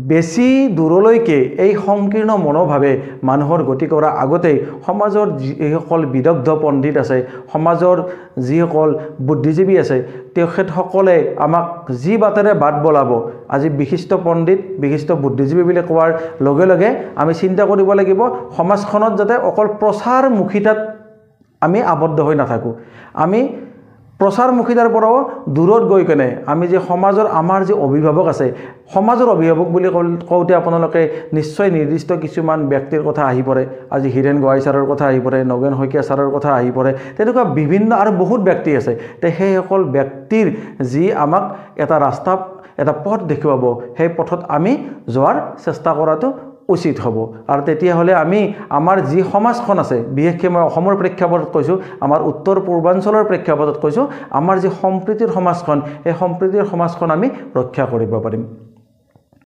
বেছি দূৰলৈকে এই সংকীৰ্ণ মনোভাৱে মানুহৰ গতি কৰা আগতেই সমাজৰ যিসকল বিদগ্ধ পণ্ডিত আছে, সমাজৰ যিসকল বুদ্ধিজীৱী আছে, তেখেতসকলে আমাক যি বাটেৰে বাট বলাব, আজি বিশিষ্ট পণ্ডিত, বিশিষ্ট বুদ্ধিজীৱী বুলি কোৱাৰ লগে লগে আমি চিন্তা কৰিব লাগিব সমাজখনত যাতে অকল প্ৰচাৰমুখিতাত আমি আবদ্ধ হৈ নাথাকোঁ। আমি প্ৰচাৰমুখিতাৰ পৰাও দূৰত গৈ কেনে আমি যে সমাজৰ আমাৰ যে অভিভাৱক আছে, সমাজৰ অভিভাৱক বুলি কওঁতে আপোনালোকে নিশ্চয় নিৰ্দিষ্ট কিছুমান ব্যক্তিৰ কথা আহি পৰে। আজি হীৰেণ গোহাঁই ছাৰৰ কথা আহি পৰে, নগেন শইকীয়া ছাৰৰ কথা আহি পৰে, তেনেকুৱা বিভিন্ন আৰু বহুত ব্যক্তি আছে। তে সেইসকল ব্যক্তিৰ যি আমাক এটা ৰাস্তা, এটা পথ দেখুৱাব, সেই পথত আমি যোৱাৰ চেষ্টা কৰাটো উচিত হ'ব। আৰু তেতিয়াহ'লে আমি আমাৰ যি সমাজখন আছে, বিশেষকৈ মই অসমৰ প্ৰেক্ষাপটত কৈছোঁ, আমাৰ উত্তৰ পূৰ্বাঞ্চলৰ প্ৰেক্ষাপটত কৈছোঁ, আমাৰ যি সম্প্ৰীতিৰ সমাজখন, এই সম্প্ৰীতিৰ সমাজখন আমি ৰক্ষা কৰিব পাৰিম।